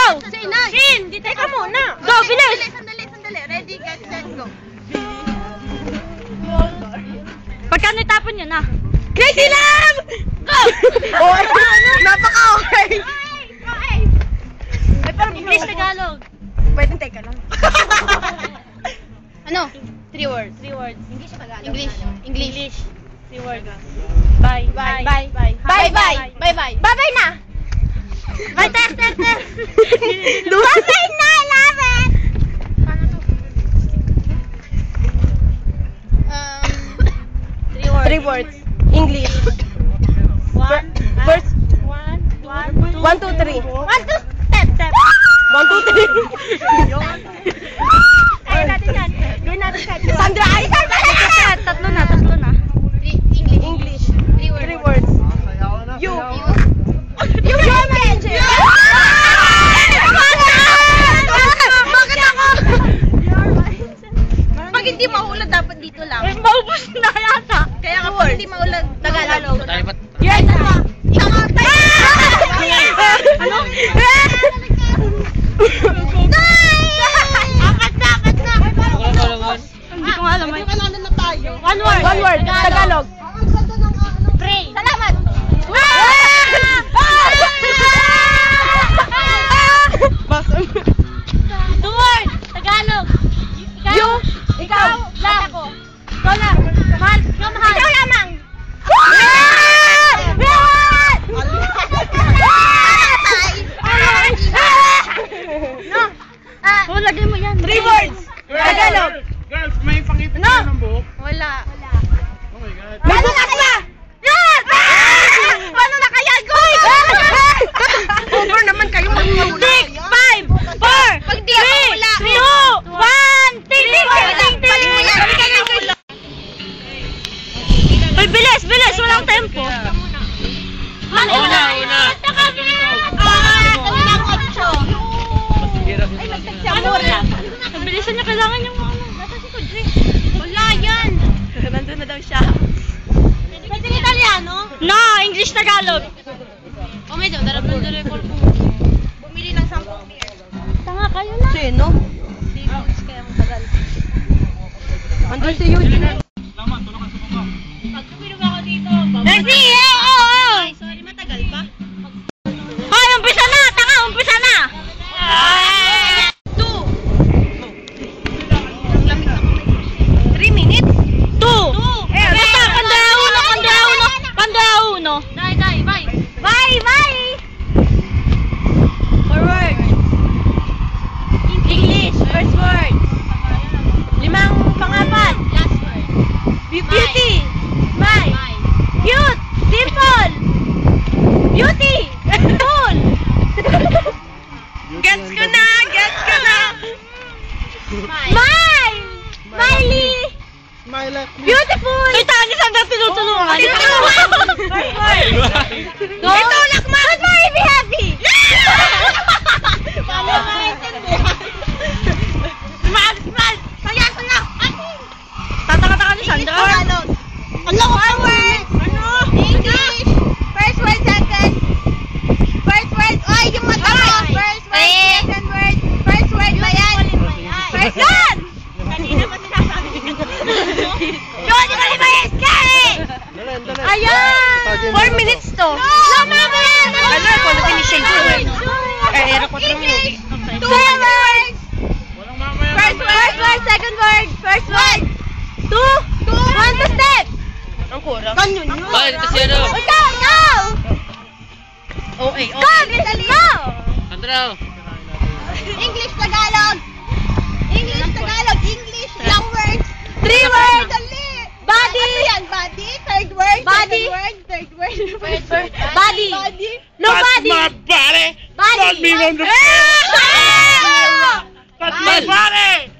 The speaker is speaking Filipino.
Go! Say na! Shin! Teka muna! Go, bilis! Sandali. Ready, get, set, go. Pagkano itapon nyo na? Crazy Love! Go! Napaka-okay! Ay, parang English, Tagalog. Pwede teka lang. Ano? 3 words. English, Tagalog. English. 3 words. Bye. Bye. Bye-bye na! Bye, test. Bye na, I love it! Paano to? 3 words. English. First. 1, 2, 3. 1, 2, step. 1, 2, 3. Kaya natin yan. Gawin natin kahit Sandra, ay, tatlo na. English. 3 words. You. You mentioned. Bakit ako? Pag hindi maulad, dapat dito lang. Maubos na yata. Kaya kapag hindi maulad, Tagalog. Yes, Ano? Akat na! Hindi ko nga alam. Kailangan na tayo. 1 word. Tagalog. Pray. Salamat! Basta. 2 words. Tagalog. Ikaw. Lang. Ako. Ikaw lang. Mahal. Ikaw lamang. Oh, lagay mo yan. 3 words. Tagalog. Girls, may pangipin kayo ng buhok? Wala. Oh my God. Paano na kaya? Yes! Paano na kaya? Go! Over naman kayo mag-ula. 6, 5, 4, Pag di ako wala. 3, 2, 1, ting! Uy, bilis! Walang tempo. Una. Bilisan niya, kailangan yung ano. Nasa si Kudri. Wala yan. Nandun na daw siya. Pwede ng Italiano? No, English, Tagalog. O medyo, darap ng record ko. Bumili ng 10 beer. Tanga kayo na. Sino? Hindi mo kaya matagal. Andun si Eugene. Pag tuminog ako dito, Merci! Oo! Sorry, matagal pa. Hoy, umpisa na! Tanga, umpisa na! 3 minutes? 2! Basta, kandaya uno. Dai, bye. Bye! Forward. English, first word. 5 pangapat. Last word. Beauty. Smile. Cute. Simple. Beauty. Cool. Gets ko na. Smile. Smiley. Beautiful. Ay, tangis hanggang tinutulungan. First word. Go. Ito, lakma. Good morning, be happy. Smile. Saya. Tataka-taka ni Sandra. Tagalog. Ano? One word. Ano? English. First word, second. First word. Ay, yung mata mo. First word, second word. First word ba yan? First word. Kanina pa sinasabi ko. Beautiful ba yan? Ayan! 4 minutes to. No, mama! Ano, kung finishing ko eh. Era 4 minutes. 2 words. Walang mamaya. First word, second word. First word. 2. 1 to step. Ang kurang. Ganyan yun. Bakit kasi ano? Ikaw! Okay. Go! Go! Sandra. English, Tagalog. English, long words. 3 words. Dali. Body. Ano yan? Body. Third word. Body. Third word. First word. Body. No body. That's my body. Body. Not me on the Ah! That's my body.